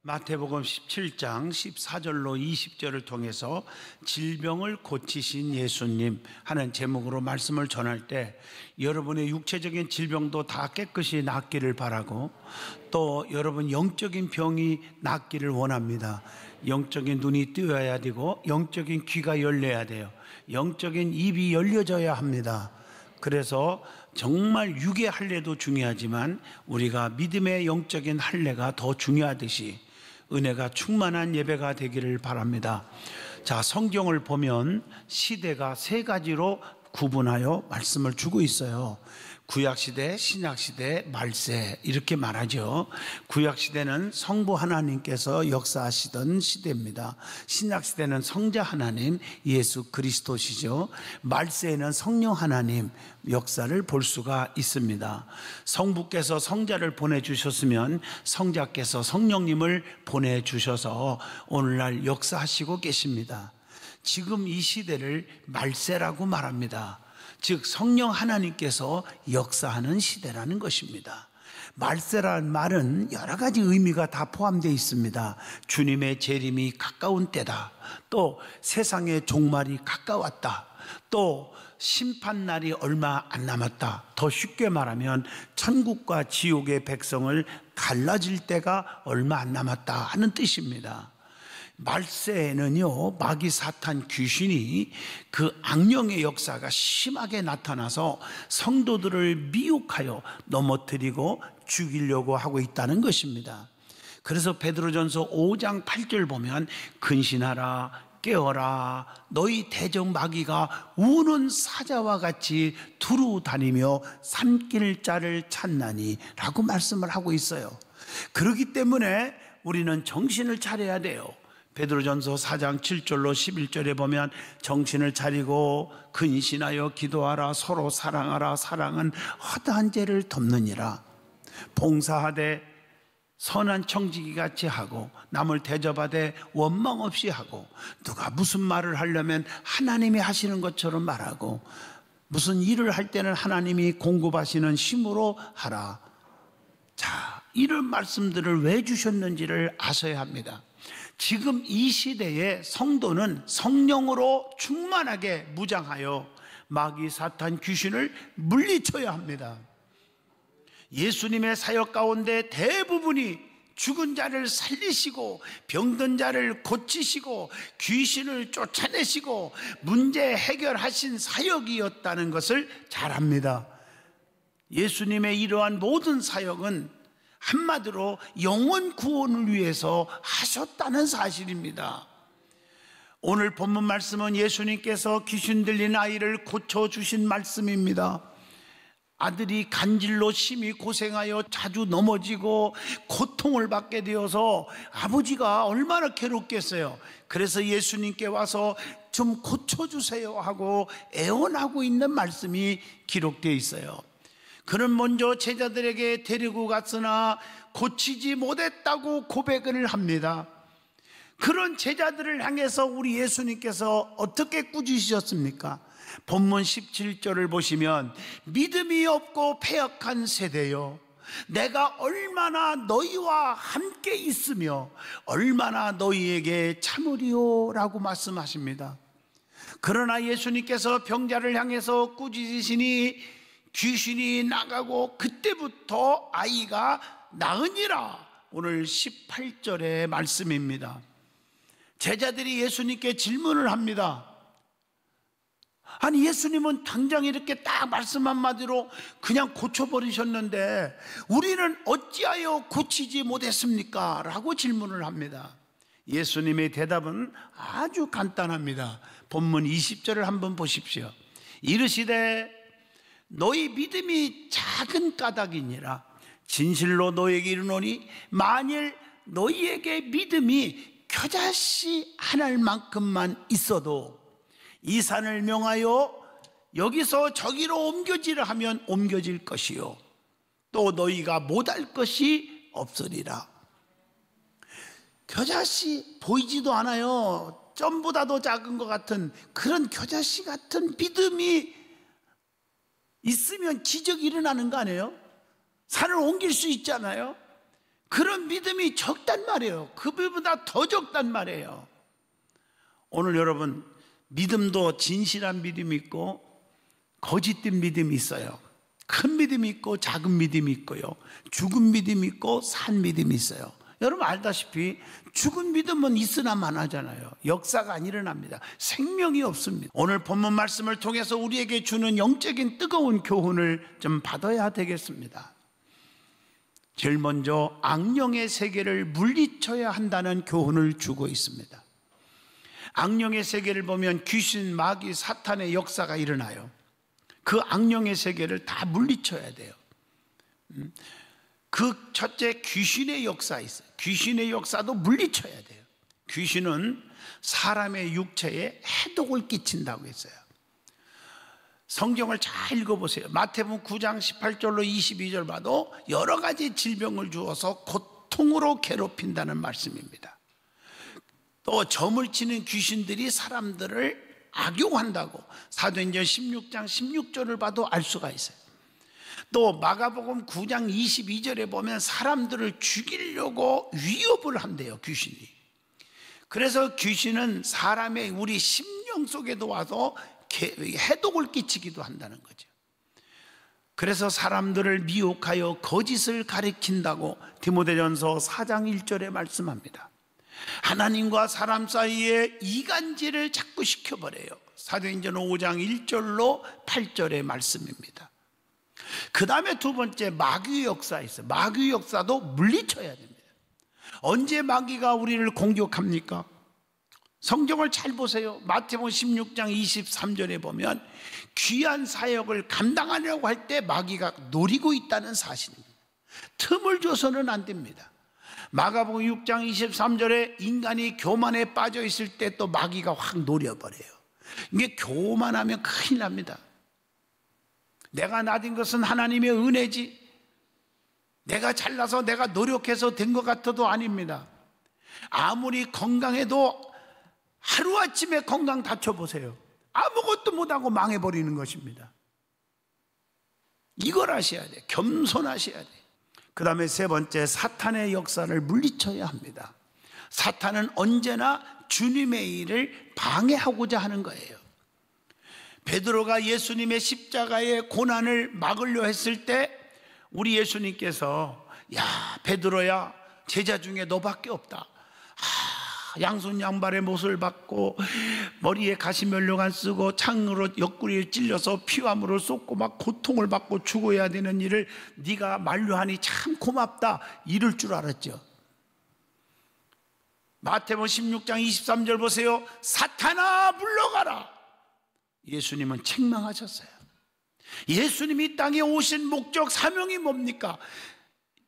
마태복음 17장 14절로 20절을 통해서 질병을 고치신 예수님 하는 제목으로 말씀을 전할 때 여러분의 육체적인 질병도 다 깨끗이 낫기를 바라고, 또 여러분 영적인 병이 낫기를 원합니다. 영적인 눈이 뜨여야 되고 영적인 귀가 열려야 돼요. 영적인 입이 열려져야 합니다. 그래서 정말 육의 할례도 중요하지만 우리가 믿음의 영적인 할례가 더 중요하듯이 은혜가 충만한 예배가 되기를 바랍니다. 자, 성경을 보면 시대가 세 가지로 구분하여 말씀을 주고 있어요. 구약시대, 신약시대, 말세 이렇게 말하죠. 구약시대는 성부 하나님께서 역사하시던 시대입니다. 신약시대는 성자 하나님 예수 그리스도시죠. 말세에는 성령 하나님 역사를 볼 수가 있습니다. 성부께서 성자를 보내주셨으면 성자께서 성령님을 보내주셔서 오늘날 역사하시고 계십니다. 지금 이 시대를 말세라고 말합니다. 즉 성령 하나님께서 역사하는 시대라는 것입니다. 말세라는 말은 여러 가지 의미가 다 포함되어 있습니다. 주님의 재림이 가까운 때다, 또 세상의 종말이 가까웠다, 또 심판날이 얼마 안 남았다. 더 쉽게 말하면 천국과 지옥의 백성을 갈라질 때가 얼마 안 남았다 하는 뜻입니다. 말세에는요, 마귀 사탄 귀신이 그 악령의 역사가 심하게 나타나서 성도들을 미혹하여 넘어뜨리고 죽이려고 하고 있다는 것입니다. 그래서 베드로전서 5장 8절 보면 근신하라, 깨어라, 너희 대적 마귀가 우는 사자와 같이 두루 다니며 삼킬 자를 찾나니 라고 말씀을 하고 있어요. 그렇기 때문에 우리는 정신을 차려야 돼요. 베드로전서 4장 7절로 11절에 보면 정신을 차리고 근신하여 기도하라, 서로 사랑하라, 사랑은 허다한 죄를 덮느니라. 봉사하되 선한 청지기 같이 하고 남을 대접하되 원망 없이 하고, 누가 무슨 말을 하려면 하나님이 하시는 것처럼 말하고, 무슨 일을 할 때는 하나님이 공급하시는 힘으로 하라. 자, 이런 말씀들을 왜 주셨는지를 아셔야 합니다. 지금 이 시대에 성도는 성령으로 충만하게 무장하여 마귀 사탄 귀신을 물리쳐야 합니다. 예수님의 사역 가운데 대부분이 죽은 자를 살리시고 병든 자를 고치시고 귀신을 쫓아내시고 문제 해결하신 사역이었다는 것을 잘 압니다. 예수님의 이러한 모든 사역은 한마디로 영혼 구원을 위해서 하셨다는 사실입니다. 오늘 본문 말씀은 예수님께서 귀신 들린 아이를 고쳐주신 말씀입니다. 아들이 간질로 심히 고생하여 자주 넘어지고 고통을 받게 되어서 아버지가 얼마나 괴롭겠어요. 그래서 예수님께 와서 좀 고쳐주세요 하고 애원하고 있는 말씀이 기록되어 있어요. 그는 먼저 제자들에게 데리고 갔으나 고치지 못했다고 고백을 합니다. 그런 제자들을 향해서 우리 예수님께서 어떻게 꾸짖으셨습니까? 본문 17절을 보시면 믿음이 없고 패역한 세대여, 내가 얼마나 너희와 함께 있으며 얼마나 너희에게 참으리요 라고 말씀하십니다. 그러나 예수님께서 병자를 향해서 꾸짖으시니 귀신이 나가고 그때부터 아이가 나으니라. 오늘 18절의 말씀입니다. 제자들이 예수님께 질문을 합니다. 아니, 예수님은 당장 이렇게 딱 말씀 한마디로 그냥 고쳐버리셨는데 우리는 어찌하여 고치지 못했습니까? 라고 질문을 합니다. 예수님의 대답은 아주 간단합니다. 본문 20절을 한번 보십시오. 이르시되 너희 믿음이 작은 까닭이니라. 진실로 너희에게 이르노니 만일 너희에게 믿음이 겨자씨 한 알만큼만 있어도 이 산을 명하여 여기서 저기로 옮겨지라 하면 옮겨질 것이요, 또 너희가 못할 것이 없으리라. 겨자씨 보이지도 않아요. 점보다도 작은 것 같은 그런 겨자씨 같은 믿음이 있으면 기적이 일어나는 거 아니에요? 산을 옮길 수 있잖아요. 그런 믿음이 적단 말이에요. 그보다 더 적단 말이에요. 오늘 여러분, 믿음도 진실한 믿음이 있고 거짓된 믿음이 있어요. 큰 믿음이 있고 작은 믿음이 있고요, 죽은 믿음이 있고 산 믿음이 있어요. 여러분 알다시피 죽은 믿음은 있으나 마나잖아요. 역사가 안 일어납니다. 생명이 없습니다. 오늘 본문 말씀을 통해서 우리에게 주는 영적인 뜨거운 교훈을 좀 받아야 되겠습니다. 제일 먼저 악령의 세계를 물리쳐야 한다는 교훈을 주고 있습니다. 악령의 세계를 보면 귀신, 마귀, 사탄의 역사가 일어나요. 그 악령의 세계를 다 물리쳐야 돼요. 그 첫째, 귀신의 역사 있어요. 귀신의 역사도 물리쳐야 돼요. 귀신은 사람의 육체에 해독을 끼친다고 했어요. 성경을 잘 읽어보세요. 마태복음 9장 18절로 22절 봐도 여러 가지 질병을 주어서 고통으로 괴롭힌다는 말씀입니다. 또 점을 치는 귀신들이 사람들을 악용한다고 사도행전 16장 16절을 봐도 알 수가 있어요. 또 마가복음 9장 22절에 보면 사람들을 죽이려고 위협을 한대요, 귀신이. 그래서 귀신은 사람의 우리 심령 속에도 와서 해독을 끼치기도 한다는 거죠. 그래서 사람들을 미혹하여 거짓을 가리킨다고 디모데전서 4장 1절에 말씀합니다. 하나님과 사람 사이에 이간질을 자꾸 시켜버려요. 사도행전 5장 1절로 8절의 말씀입니다. 그 다음에 두 번째, 마귀의 역사 있어요. 마귀의 역사도 물리쳐야 됩니다. 언제 마귀가 우리를 공격합니까? 성경을 잘 보세요. 마태복음 16장 23절에 보면 귀한 사역을 감당하려고 할 때 마귀가 노리고 있다는 사실입니다. 틈을 줘서는 안 됩니다. 마가복음 6장 23절에 인간이 교만에 빠져 있을 때 또 마귀가 확 노려버려요. 이게 교만하면 큰일 납니다. 내가 나된 것은 하나님의 은혜지, 내가 잘나서 내가 노력해서 된 것 같아도 아닙니다. 아무리 건강해도 하루아침에 건강 다쳐보세요. 아무것도 못하고 망해버리는 것입니다. 이걸 아셔야 돼요. 겸손하셔야 돼요. 그 다음에 세 번째, 사탄의 역사를 물리쳐야 합니다. 사탄은 언제나 주님의 일을 방해하고자 하는 거예요. 베드로가 예수님의 십자가의 고난을 막으려 했을 때 우리 예수님께서, 야 베드로야, 제자 중에 너밖에 없다. 양손 양발에 못을 받고 머리에 가시면류관 쓰고 창으로 옆구리에 찔려서 피화물을 쏟고 막 고통을 받고 죽어야 되는 일을 네가 만류하니 참 고맙다, 이럴 줄 알았죠. 마태복음 16장 23절 보세요. 사탄아 물러가라. 예수님은 책망하셨어요. 예수님이 이 땅에 오신 목적, 사명이 뭡니까?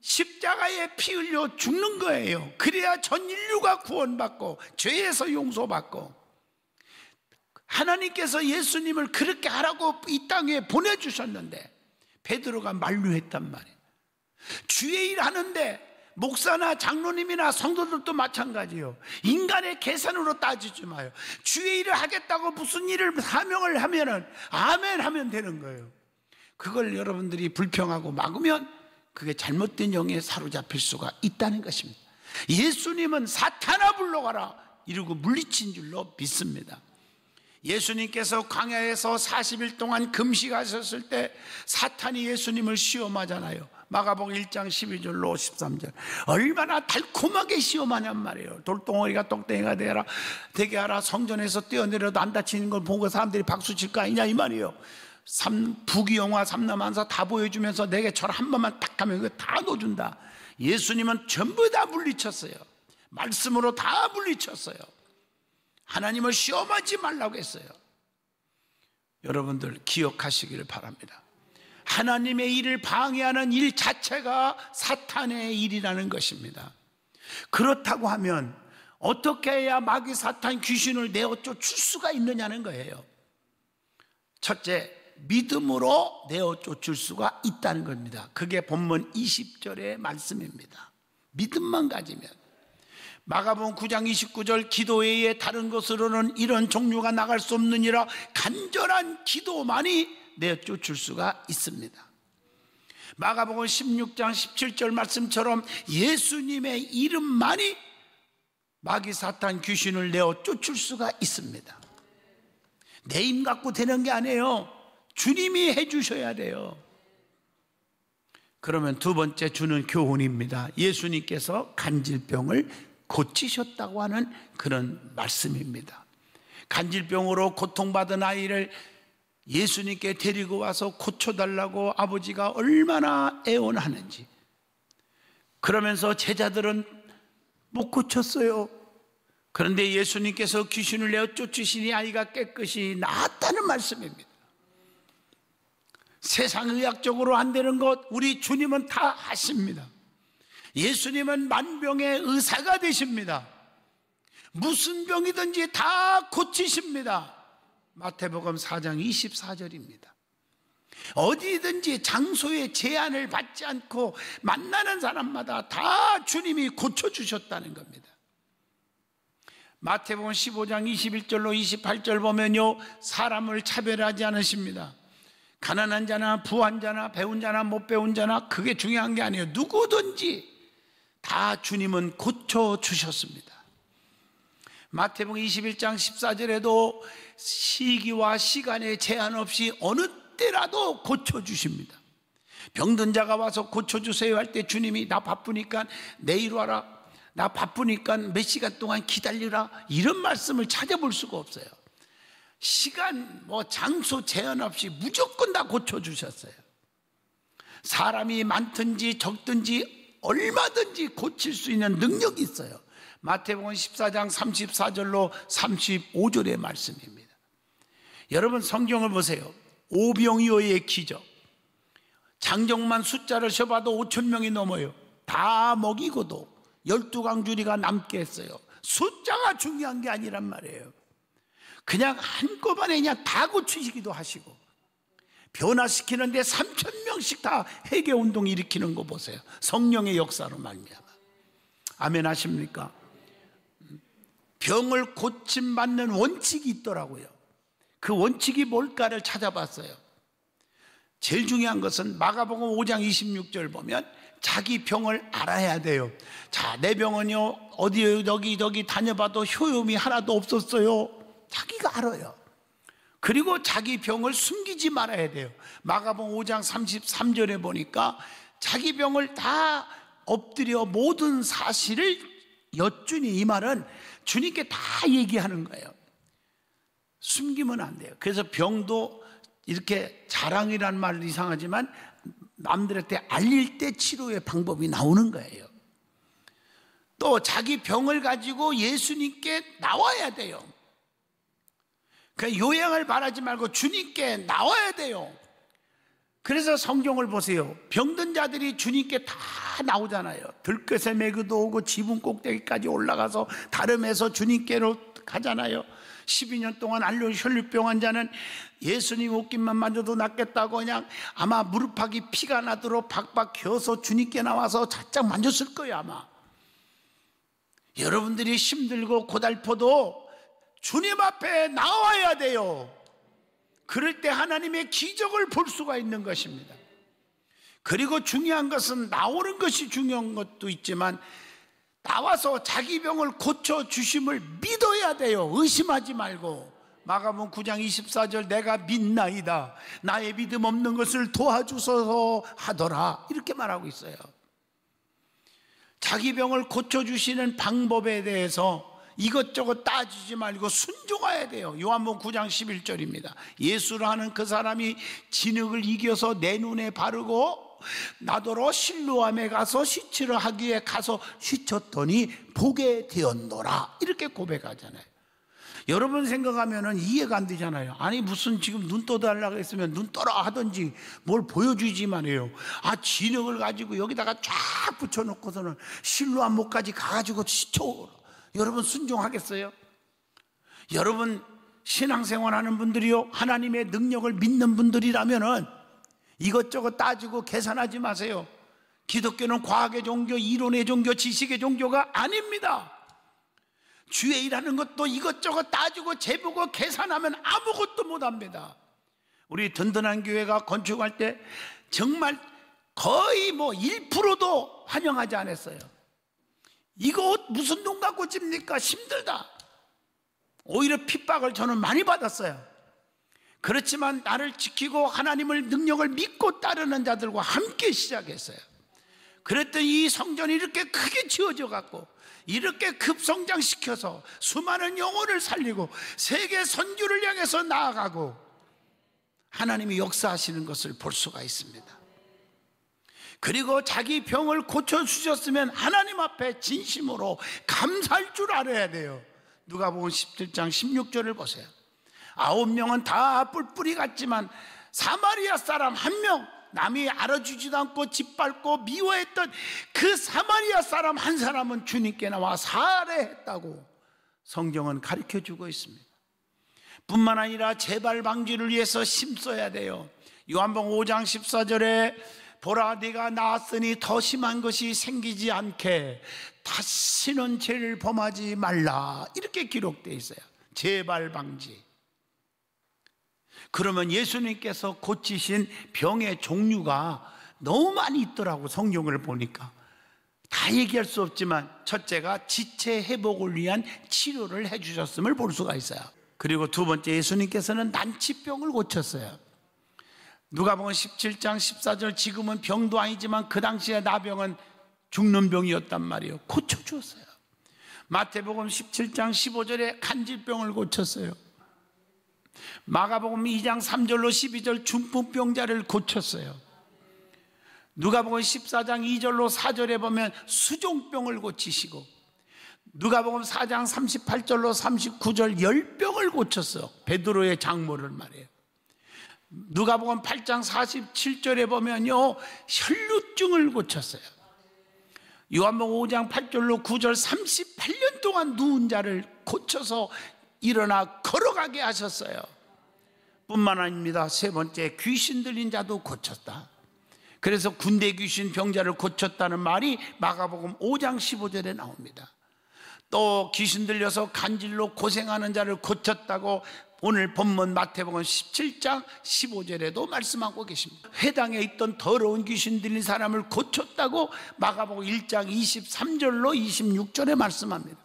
십자가에 피 흘려 죽는 거예요. 그래야 전 인류가 구원받고 죄에서 용서받고, 하나님께서 예수님을 그렇게 하라고 이 땅에 보내주셨는데 베드로가 만류했단 말이에요. 주의 일 하는데 목사나 장로님이나 성도들도 마찬가지예요. 인간의 계산으로 따지지 마요. 주의 일을 하겠다고 무슨 일을 사명을 하면은 아멘 하면 되는 거예요. 그걸 여러분들이 불평하고 막으면 그게 잘못된 영에 사로잡힐 수가 있다는 것입니다. 예수님은 사탄아 물러가라 이러고 물리친 줄로 믿습니다. 예수님께서 광야에서 40일 동안 금식하셨을 때 사탄이 예수님을 시험하잖아요. 마가복음 1장 12절로 13절. 얼마나 달콤하게 시험하냔 말이에요. 돌덩어리가 똥덩이가 되게 하라. 성전에서 뛰어내려도 안 다치는 걸 보고 사람들이 박수 칠 거 아니냐 이 말이에요. 부귀영화 삼남한사 다 보여주면서 내게 절 한 번만 딱 하면 그거 다 넣어준다. 예수님은 전부 다 물리쳤어요. 말씀으로 다 물리쳤어요. 하나님을 시험하지 말라고 했어요. 여러분들 기억하시기를 바랍니다. 하나님의 일을 방해하는 일 자체가 사탄의 일이라는 것입니다. 그렇다고 하면 어떻게 해야 마귀, 사탄, 귀신을 내어 쫓을 수가 있느냐는 거예요. 첫째, 믿음으로 내어 쫓을 수가 있다는 겁니다. 그게 본문 20절의 말씀입니다. 믿음만 가지면. 마가복음 9장 29절, 기도 외에 다른 것으로는 이런 종류가 나갈 수 없느니라. 간절한 기도만이 내어 쫓을 수가 있습니다. 마가복음 16장 17절 말씀처럼 예수님의 이름만이 마귀 사탄 귀신을 내어 쫓을 수가 있습니다. 내 힘 갖고 되는 게 아니에요. 주님이 해주셔야 돼요. 그러면 두 번째 주는 교훈입니다. 예수님께서 간질병을 고치셨다고 하는 그런 말씀입니다. 간질병으로 고통받은 아이를 예수님께 데리고 와서 고쳐달라고 아버지가 얼마나 애원하는지, 그러면서 제자들은 못 고쳤어요. 그런데 예수님께서 귀신을 내어 쫓으시니 아이가 깨끗이 나았다는 말씀입니다. 세상 의학적으로 안 되는 것 우리 주님은 다 하십니다. 예수님은 만병의 의사가 되십니다. 무슨 병이든지 다 고치십니다. 마태복음 4장 24절입니다. 어디든지 장소에 제한을 받지 않고 만나는 사람마다 다 주님이 고쳐주셨다는 겁니다. 마태복음 15장 21절로 28절 보면요, 사람을 차별하지 않으십니다. 가난한 자나 부한 자나 배운 자나 못 배운 자나 그게 중요한 게 아니에요. 누구든지 다 주님은 고쳐주셨습니다. 마태복음 21장 14절에도 시기와 시간에 제한 없이 어느 때라도 고쳐주십니다. 병든 자가 와서 고쳐주세요 할 때 주님이 나 바쁘니까 내일 와라, 나 바쁘니까 몇 시간 동안 기다리라, 이런 말씀을 찾아볼 수가 없어요. 시간, 장소 제한 없이 무조건 다 고쳐주셨어요. 사람이 많든지 적든지 얼마든지 고칠 수 있는 능력이 있어요. 마태복음 14장 34절로 35절의 말씀입니다. 여러분 성경을 보세요. 오병이어의 기적, 장정만 숫자를 세봐도 5,000명이 넘어요. 다 먹이고도 12강주리가 남게 했어요. 숫자가 중요한 게 아니란 말이에요. 그냥 한꺼번에 그냥 다 고치시기도 하시고, 변화시키는데 3,000명씩 다 회개운동 일으키는 거 보세요. 성령의 역사로 말미암아. 아멘 하십니까? 병을 고침받는 원칙이 있더라고요. 그 원칙이 뭘까를 찾아봤어요. 제일 중요한 것은 마가복음 5장 26절 보면 자기 병을 알아야 돼요. 자, 내 병은요 어디 여기 다녀봐도 효용이 하나도 없었어요. 자기가 알아요. 그리고 자기 병을 숨기지 말아야 돼요. 마가복음 5장 33절에 보니까 자기 병을 다 엎드려 모든 사실을 여쭈니, 이 말은 주님께 다 얘기하는 거예요. 숨기면 안 돼요. 그래서 병도 이렇게 자랑이란 말 이상하지만 남들한테 알릴 때 치료의 방법이 나오는 거예요. 또 자기 병을 가지고 예수님께 나와야 돼요. 그 요양을 바라지 말고 주님께 나와야 돼요. 그래서 성경을 보세요. 병든 자들이 주님께 다 나오잖아요. 들것에 매그도 오고 지붕 꼭대기까지 올라가서 다름에서 주님께로 가잖아요. 12년 동안 알로 혈류병 환자는 예수님 옷깃만 만져도 낫겠다고 그냥 아마 무릎팍이 피가 나도록 박박 겨서 주님께 나와서 살짝 만졌을 거예요 아마. 여러분들이 힘들고 고달퍼도 주님 앞에 나와야 돼요. 그럴 때 하나님의 기적을 볼 수가 있는 것입니다. 그리고 중요한 것은 나오는 것이 중요한 것도 있지만 나와서 자기 병을 고쳐주심을 믿어야 돼요. 의심하지 말고. 마가복음 9장 24절 내가 믿나이다. 나의 믿음 없는 것을 도와주소서 하더라. 이렇게 말하고 있어요. 자기 병을 고쳐주시는 방법에 대해서 이것저것 따지지 말고 순종해야 돼요. 요한복음 9장 11절입니다. 예수라 하는 그 사람이 진흙을 이겨서 내 눈에 바르고 나더러 실로암에 가서 시치러 하기에 가서 시쳤더니 보게 되었노라. 이렇게 고백하잖아요. 여러분 생각하면 이해가 안 되잖아요. 아니 무슨 지금 눈 떠달라고 했으면 눈 떠라 하든지 뭘 보여주지만 해요. 진흙을 가지고 여기다가 쫙 붙여놓고서는 실로암 목까지 가가지고 시쳐. 여러분 순종하겠어요? 여러분 신앙생활하는 분들이요, 하나님의 능력을 믿는 분들이라면은 이것저것 따지고 계산하지 마세요. 기독교는 과학의 종교, 이론의 종교, 지식의 종교가 아닙니다. 주의 일하는 것도 이것저것 따지고 재보고 계산하면 아무것도 못합니다. 우리 든든한 교회가 건축할 때 정말 거의 뭐 1%도 환영하지 않았어요. 이거 옷 무슨 돈 갖고 집니까? 힘들다. 오히려 핍박을 저는 많이 받았어요. 그렇지만 나를 지키고 하나님을 능력을 믿고 따르는 자들과 함께 시작했어요. 그랬더니 이 성전이 이렇게 크게 지어져 갖고 이렇게 급성장시켜서 수많은 영혼을 살리고 세계 선교를 향해서 나아가고 하나님이 역사하시는 것을 볼 수가 있습니다. 그리고 자기 병을 고쳐주셨으면 하나님 앞에 진심으로 감사할 줄 알아야 돼요. 누가복음 17장 16절을 보세요. 9명은 다 뿔뿔이 같지만 사마리아 사람 1명, 남이 알아주지도 않고 짓밟고 미워했던 그 사마리아 사람 한 사람은 주님께 나와 살해했다고 성경은 가르쳐주고 있습니다. 뿐만 아니라 재발 방지를 위해서 힘써야 돼요. 요한복음 5장 14절에 보라 네가 나았으니 더 심한 것이 생기지 않게 다시는 죄를 범하지 말라, 이렇게 기록되어 있어요. 재발 방지. 그러면 예수님께서 고치신 병의 종류가 너무 많이 있더라고. 성경을 보니까 다 얘기할 수 없지만 첫째가 지체 회복을 위한 치료를 해주셨음을 볼 수가 있어요. 그리고 두 번째, 예수님께서는 난치병을 고쳤어요. 누가복음 17장 14절, 지금은 병도 아니지만 그 당시에 나병은 죽는 병이었단 말이에요. 고쳐주었어요. 마태복음 17장 15절에 간질병을 고쳤어요. 마가복음 2장 3절로 12절 중풍병자를 고쳤어요. 누가복음 14장 2절로 4절에 보면 수종병을 고치시고, 누가복음 4장 38절로 39절 열병을 고쳤어요. 베드로의 장모를 말해요. 누가복음 8장 47절에 보면요 혈루증을 고쳤어요. 요한복음 5장 8절로 9절 38년 동안 누운 자를 고쳐서 일어나 걸어가게 하셨어요. 뿐만 아닙니다. 세 번째, 귀신 들린 자도 고쳤다. 그래서 군대 귀신 병자를 고쳤다는 말이 마가복음 5장 15절에 나옵니다. 또 귀신 들려서 간질로 고생하는 자를 고쳤다고 오늘 본문 마태복음 17장 15절에도 말씀하고 계십니다. 회당에 있던 더러운 귀신 들린 사람을 고쳤다고 마가복음 1장 23절로 26절에 말씀합니다.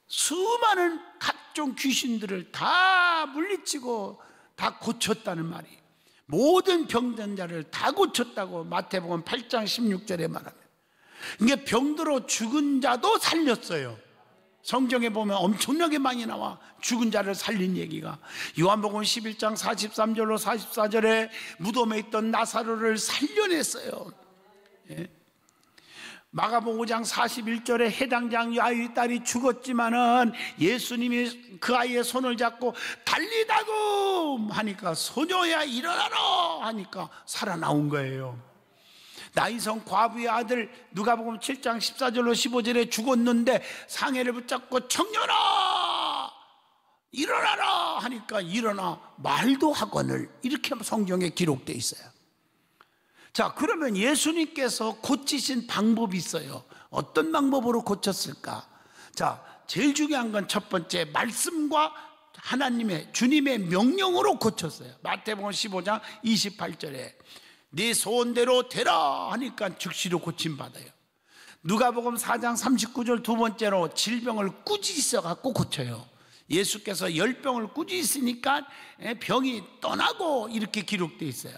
수많은 각종 귀신들을 다 물리치고 다 고쳤다는 말이, 모든 병든 자를 다 고쳤다고 마태복음 8장 16절에 말합니다. 이게 병들어 죽은 자도 살렸어요. 성경에 보면 엄청나게 많이 나와 죽은 자를 살린 얘기가. 요한복음 11장 43절로 44절에 무덤에 있던 나사로를 살려냈어요. 예. 마가복음 5장 41절에 해당장 아이 딸이 죽었지만은 예수님이 그 아이의 손을 잡고 달리다고 하니까, 소녀야 일어나라 하니까 살아나온 거예요. 나인성 과부의 아들 누가복음 7장 14절로 15절에 죽었는데 상해를 붙잡고 청년아 일어나라 하니까 일어나 말도 하거늘, 이렇게 성경에 기록되어 있어요. 자, 그러면 예수님께서 고치신 방법이 있어요. 어떤 방법으로 고쳤을까? 자, 제일 중요한 건 첫 번째, 말씀과 하나님의 주님의 명령으로 고쳤어요. 마태복음 15장 28절에 네 소원대로 되라 하니까 즉시로 고침받아요. 누가복음 4장 39절 두 번째로 질병을 꾸짖어 갖고 고쳐요. 예수께서 열병을 꾸짖으니까 병이 떠나고, 이렇게 기록되어 있어요.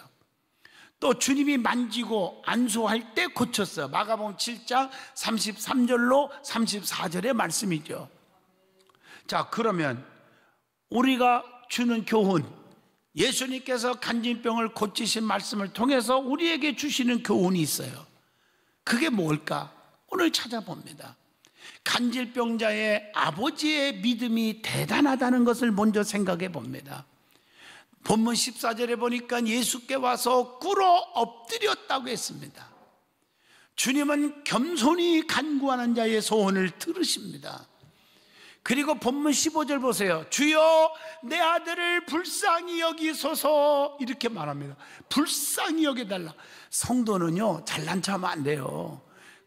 또 주님이 만지고 안수할 때 고쳤어요. 마가복음 7장 33절로 34절의 말씀이죠. 자, 그러면 우리가 주는 교훈, 예수님께서 간질병을 고치신 말씀을 통해서 우리에게 주시는 교훈이 있어요. 그게 뭘까? 오늘 찾아봅니다. 간질병자의 아버지의 믿음이 대단하다는 것을 먼저 생각해 봅니다. 본문 14절에 보니까 예수께 와서 꿇어 엎드렸다고 했습니다. 주님은 겸손히 간구하는 자의 소원을 들으십니다. 그리고 본문 15절 보세요. 주여 내 아들을 불쌍히 여기소서, 이렇게 말합니다. 불쌍히 여겨달라. 성도는요 잘난 척하면 안 돼요.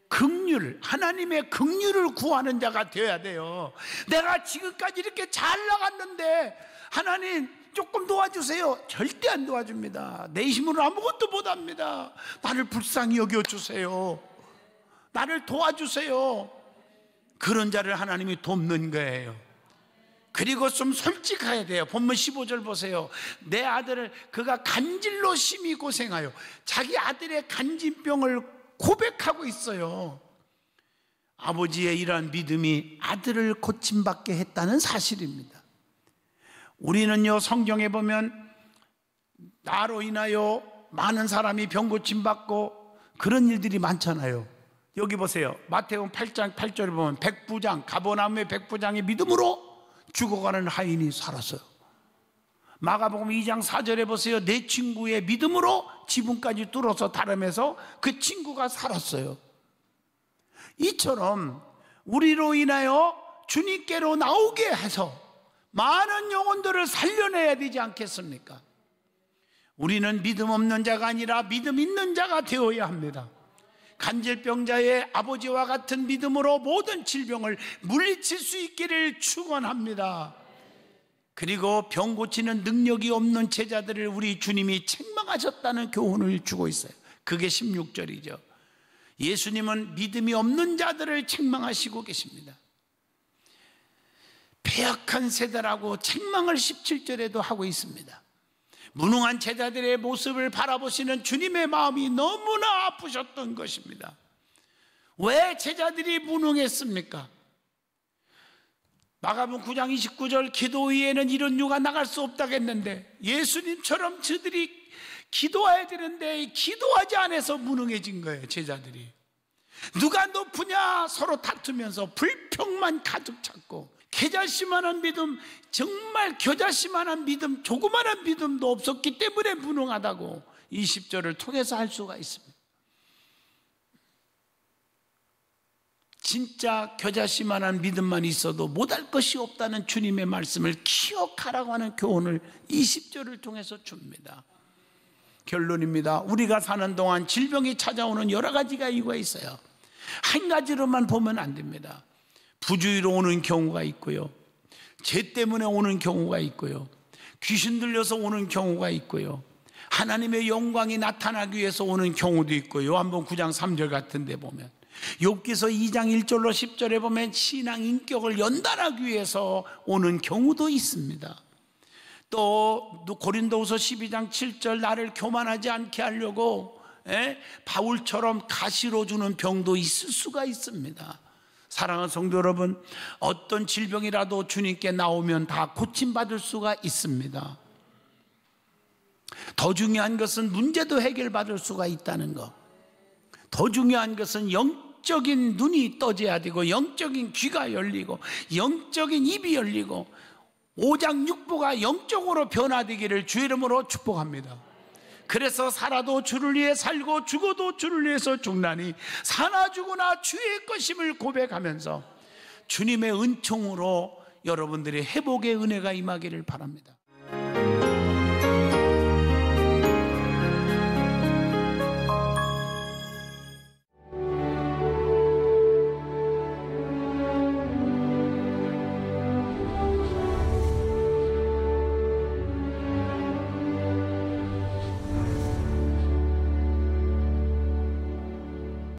긍휼, 하나님의 긍휼을 구하는 자가 되어야 돼요. 내가 지금까지 이렇게 잘 나갔는데 하나님 조금 도와주세요. 절대 안 도와줍니다. 내 힘으로 아무것도 못합니다. 나를 불쌍히 여겨주세요. 나를 도와주세요. 그런 자를 하나님이 돕는 거예요. 그리고 좀 솔직해야 돼요. 본문 15절 보세요. 내 아들을 그가 간질로 심히 고생하여, 자기 아들의 간질병을 고백하고 있어요. 아버지의 이러한 믿음이 아들을 고침받게 했다는 사실입니다. 우리는요, 성경에 보면 나로 인하여 많은 사람이 병 고침받고 그런 일들이 많잖아요. 여기 보세요. 마태복음 8장 8절에 보면 백부장, 가버나움의 백부장의 믿음으로 죽어가는 하인이 살았어요. 마가복음 2장 4절에 보세요. 내 친구의 믿음으로 지붕까지 뚫어서 다름해서 그 친구가 살았어요. 이처럼 우리로 인하여 주님께로 나오게 해서 많은 영혼들을 살려내야 되지 않겠습니까? 우리는 믿음 없는 자가 아니라 믿음 있는 자가 되어야 합니다. 간질병자의 아버지와 같은 믿음으로 모든 질병을 물리칠 수 있기를 축원합니다. 그리고 병 고치는 능력이 없는 제자들을 우리 주님이 책망하셨다는 교훈을 주고 있어요. 그게 16절이죠. 예수님은 믿음이 없는 자들을 책망하시고 계십니다. 패역한 세대라고 책망을 17절에도 하고 있습니다. 무능한 제자들의 모습을 바라보시는 주님의 마음이 너무나 아프셨던 것입니다. 왜 제자들이 무능했습니까? 마가복음 9장 29절 기도 위에는 이런 유가 나갈 수 없다고 했는데 예수님처럼 저들이 기도해야 되는데 기도하지 않아서 무능해진 거예요. 제자들이 누가 높으냐 서로 다투면서 불평만 가득 찼고, 겨자씨만한 믿음, 정말 겨자씨만한 믿음, 조그마한 믿음도 없었기 때문에 무능하다고 20절을 통해서 할 수가 있습니다. 진짜 겨자씨만한 믿음만 있어도 못할 것이 없다는 주님의 말씀을 기억하라고 하는 교훈을 20절을 통해서 줍니다. 결론입니다. 우리가 사는 동안 질병이 찾아오는 여러 가지가 이유가 있어요. 한 가지로만 보면 안 됩니다. 부주의로 오는 경우가 있고요, 죄 때문에 오는 경우가 있고요, 귀신 들려서 오는 경우가 있고요, 하나님의 영광이 나타나기 위해서 오는 경우도 있고요. 요한복음 9장 3절 같은 데 보면, 욥기서 2장 1절로 10절에 보면 신앙 인격을 연단하기 위해서 오는 경우도 있습니다. 또 고린도후서 12장 7절 나를 교만하지 않게 하려고 바울처럼 가시로 주는 병도 있을 수가 있습니다. 사랑하는 성도 여러분, 어떤 질병이라도 주님께 나오면 다 고침받을 수가 있습니다. 더 중요한 것은 문제도 해결받을 수가 있다는 것. 더 중요한 것은 영적인 눈이 떠져야 되고, 영적인 귀가 열리고, 영적인 입이 열리고, 오장육부가 영적으로 변화되기를 주의 이름으로 축복합니다. 그래서 살아도 주를 위해 살고 죽어도 주를 위해서 죽나니 사나 죽으나 주의 것임을 고백하면서 주님의 은총으로 여러분들의 회복의 은혜가 임하기를 바랍니다.